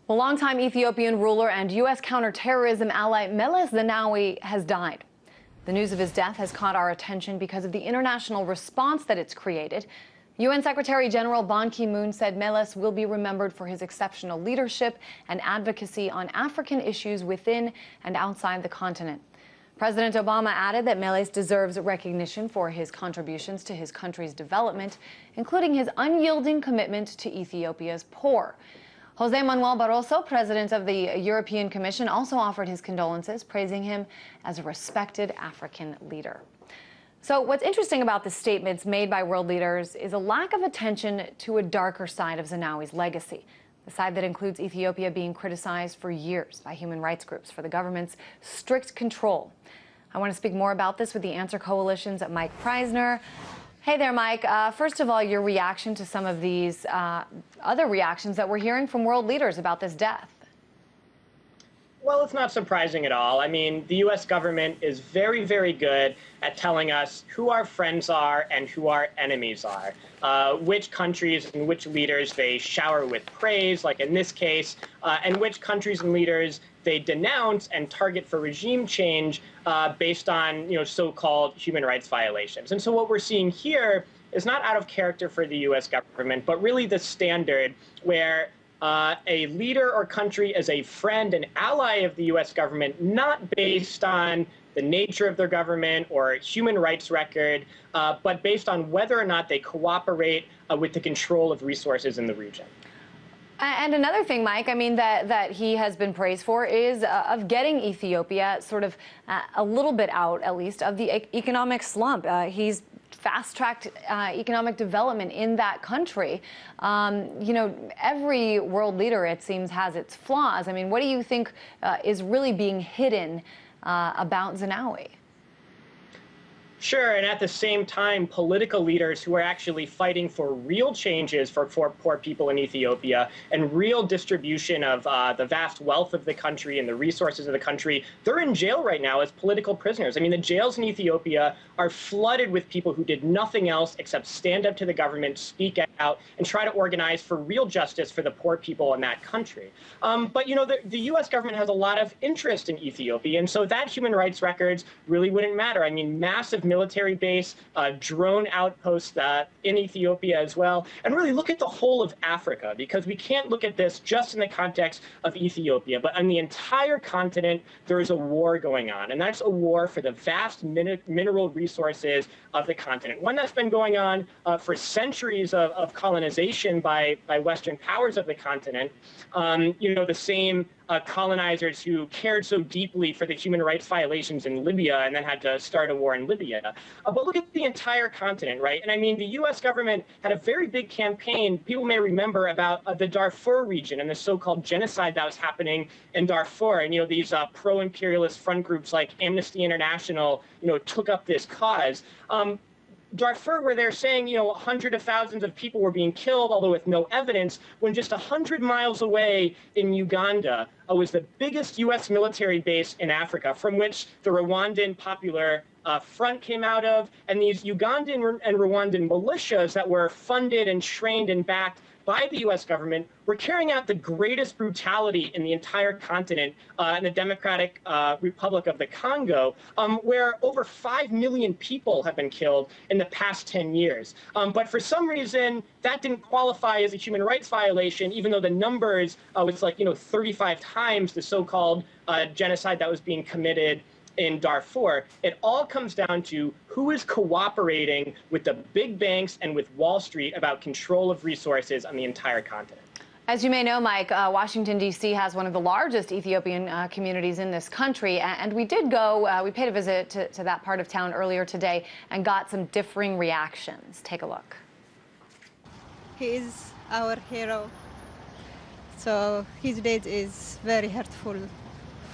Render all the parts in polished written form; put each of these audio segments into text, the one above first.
Well, longtime Ethiopian ruler and U.S. counterterrorism ally Meles Zenawi has died. The news of his death has caught our attention because of the international response that it's created. UN Secretary General Ban Ki-moon said Meles will be remembered for his exceptional leadership and advocacy on African issues within and outside the continent. President Obama added that Meles deserves recognition for his contributions to his country's development, including his unyielding commitment to Ethiopia's poor. Jose Manuel Barroso, president of the European Commission, also offered his condolences, praising him as a respected African leader. So what's interesting about the statements made by world leaders is a lack of attention to a darker side of Zenawi's legacy, the side that includes Ethiopia being criticized for years by human rights groups for the government's strict control. I want to speak more about this with the Answer Coalition's Mike Preisner. Hey there, Mike. First of all, your reaction to some of these other reactions that we're hearing from world leaders about this death. Well, it's not surprising at all. I mean, the U.S. government is very, very good at telling us who our friends are and who our enemies are, which countries and which leaders they shower with praise, like in this case, and which countries and leaders they denounce and target for regime change based on, so-called human rights violations. And so what we're seeing here is not out of character for the U.S. government, but really the standard where a leader or country is a friend and ally of the U.S. government, not based on the nature of their government or human rights record, but based on whether or not they cooperate with the control of resources in the region. And another thing, Mike, I mean, that he has been praised for is of getting Ethiopia sort of a little bit out, at least, of the economic slump. He's fast-tracked economic development in that country. Every world leader, it seems, has its flaws. I mean, what do you think is really being hidden about Zenawi? Sure, and at the same time, political leaders who are actually fighting for real changes for poor people in Ethiopia and real distribution of the vast wealth of the country and the resources of the country, they're in jail right now as political prisoners. I mean, the jails in Ethiopia are flooded with people who did nothing else except stand up to the government, speak out, and try to organize for real justice for the poor people in that country. But, the U.S. government has a lot of interest in Ethiopia, and so that human rights records really wouldn't matter. I mean, massive military base, drone outposts in Ethiopia as well, and really look at the whole of Africa, because we can't look at this just in the context of Ethiopia, but on the entire continent, there is a war going on, and that's a war for the vast mineral resources of the continent, one that's been going on for centuries of colonization by Western powers of the continent. The same colonizers who cared so deeply for the human rights violations in Libya and then had to start a war in Libya. But look at the entire continent, right? And I mean, the U.S. government had a very big campaign, people may remember, about the Darfur region and the so-called genocide that was happening in Darfur. And, these pro-imperialist front groups like Amnesty International, took up this cause. Darfur, where they're saying, hundreds of thousands of people were being killed, although with no evidence, when just 100 miles away in Uganda was the biggest U.S. military base in Africa, from which the Rwandan Popular Front came out of, and these Ugandan and Rwandan militias that were funded and trained and backed by the U.S. government were carrying out the greatest brutality in the entire continent in the Democratic Republic of the Congo, where over 5 million people have been killed in the past 10 years. But for some reason, that didn't qualify as a human rights violation, even though the numbers was 35 times the so-called genocide that was being committed in Darfur. It all comes down to who is cooperating with the big banks and with Wall Street about control of resources on the entire continent. As you may know, Mike, Washington, D.C. has one of the largest Ethiopian communities in this country, and we did go, we paid a visit to that part of town earlier today and got some differing reactions. Take a look. He is our hero, so his death is very hurtful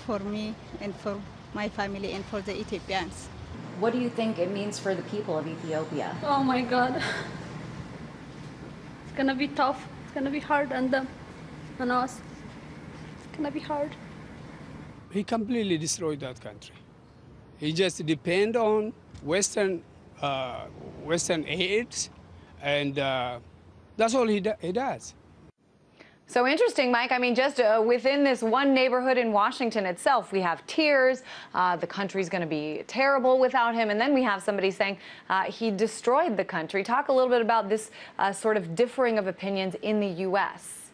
for me and for my family and for the Ethiopians. What do you think it means for the people of Ethiopia? Oh my God. It's gonna be tough. It's gonna be hard on them, on us. It's gonna be hard. He completely destroyed that country. He just depend on Western aid, and that's all he does. So interesting, Mike. I mean, just within this one neighborhood in Washington itself, we have tears. The country's going to be terrible without him. And then we have somebody saying he destroyed the country. Talk a little bit about this sort of differing of opinions in the U.S.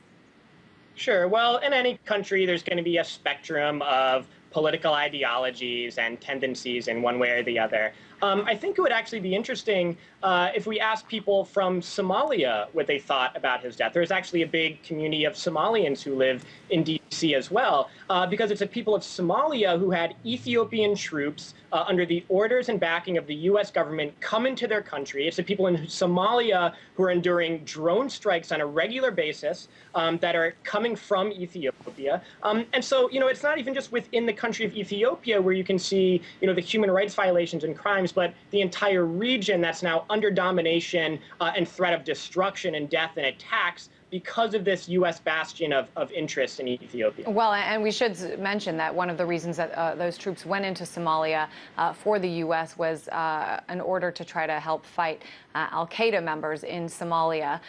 Sure. Well, in any country, there's going to be a spectrum of political ideologies and tendencies in one way or the other. I think it would actually be interesting if we asked people from Somalia what they thought about his death. There's actually a big community of Somalians who live in D.C. as well, because it's a people of Somalia who had Ethiopian troops under the orders and backing of the U.S. government come into their country. It's the people in Somalia who are enduring drone strikes on a regular basis that are coming from Ethiopia. And so, it's not even just within the country of Ethiopia where you can see, the human rights violations and crimes, but the entire region that's now under domination and threat of destruction and death and attacks because of this U.S. bastion of interest in Ethiopia. Well, and we should mention that one of the reasons that those troops went into Somalia for the U.S. was in order to try to help fight al-Qaeda members in Somalia.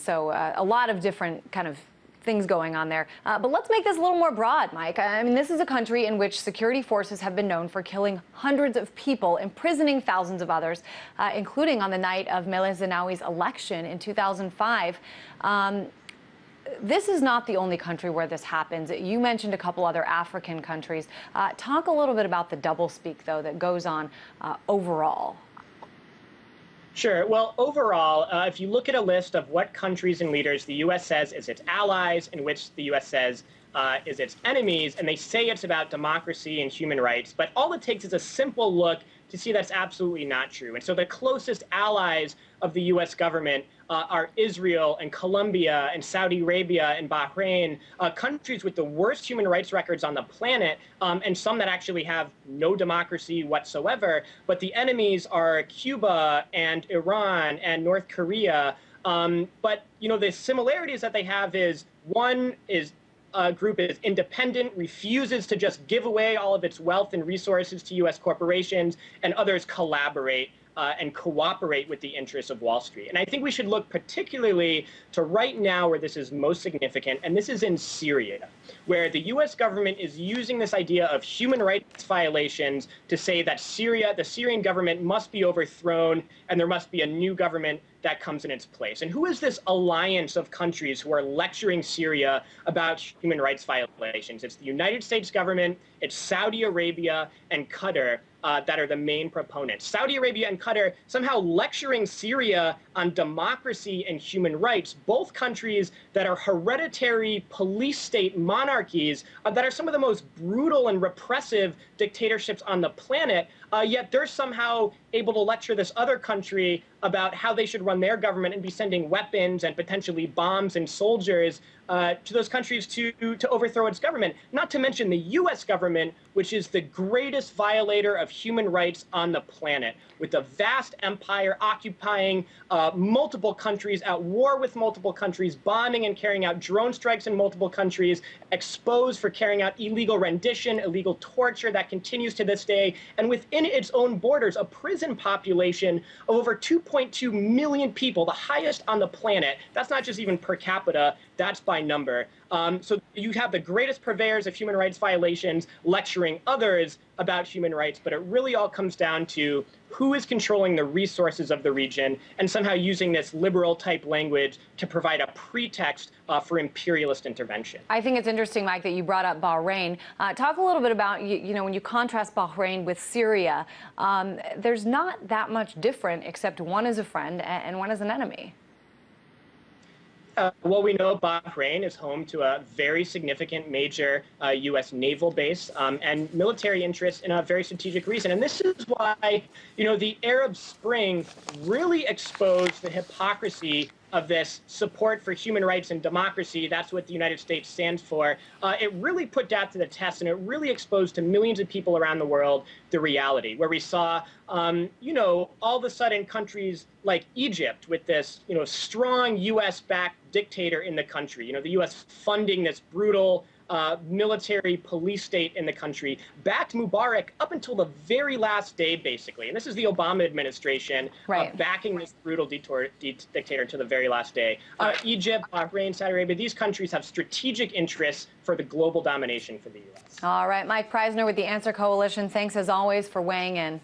So a lot of different kind of things going on there. But let's make this a little more broad, Mike. I mean, this is a country in which security forces have been known for killing hundreds of people, imprisoning thousands of others, including on the night of Meles Zenawi's election in 2005. This is not the only country where this happens. You mentioned a couple other African countries. Talk a little bit about the doublespeak, though, that goes on overall. Sure. Well, overall, if you look at a list of what countries and leaders the U.S. says is its allies and which the U.S. says is its enemies, and they say it's about democracy and human rights, but all it takes is a simple look to see that's absolutely not true. And so the closest allies of the U.S. government are Israel and Colombia and Saudi Arabia and Bahrain, countries with the worst human rights records on the planet, and some that actually have no democracy whatsoever. But the enemies are Cuba and Iran and North Korea. But, the similarities that they have is one is group is independent, refuses to just give away all of its wealth and resources to U.S. corporations, and others collaborate and cooperate with the interests of Wall Street. And I think we should look particularly to right now where this is most significant, and this is in Syria, where the U.S. government is using this idea of human rights violations to say that the Syrian government must be overthrown and there must be a new government that comes in its place. And who is this alliance of countries who are lecturing Syria about human rights violations? It's the United States government, it's Saudi Arabia, and Qatar that are the main proponents. Saudi Arabia and Qatar somehow lecturing Syria on democracy and human rights, both countries that are hereditary police state monarchies that are some of the most brutal and repressive dictatorships on the planet, yet they're somehow able to lecture this other country about how they should run their government and be sending weapons and potentially bombs and soldiers to those countries to overthrow its government. Not to mention the U.S. government, which is the greatest violator of human rights on the planet, with a vast empire occupying multiple countries, at war with multiple countries, bombing and carrying out drone strikes in multiple countries, exposed for carrying out illegal rendition, illegal torture that continues to this day, and within its own borders, a prison population of over 2.2 million people, the highest on the planet. That's not just even per capita, that's by number. So you have the greatest purveyors of human rights violations lecturing others about human rights, but it really all comes down to who is controlling the resources of the region and somehow using this liberal type language to provide a pretext for imperialist intervention. I think it's interesting, Mike, that you brought up Bahrain. Talk a little bit about, when you contrast Bahrain with Syria, there's not that much different except one is a friend and one is an enemy. Well, we know Bahrain is home to a very significant major U.S. naval base and military interests in a very strategic reason. And this is why, the Arab Spring really exposed the hypocrisy of this support for human rights and democracy. That's what the United States stands for. It really put that to the test, and it really exposed to millions of people around the world the reality, where we saw, all of a sudden countries like Egypt with this, strong U.S.-backed dictator in the country, the U.S. funding this brutal military police state in the country, backed Mubarak up until the very last day, basically. And this is the Obama administration backing this brutal dictator to the very last day. Egypt, Bahrain, Saudi Arabia, these countries have strategic interests for the global domination for the U.S. All right, Mike Preisner with the Answer Coalition. Thanks, as always, for weighing in.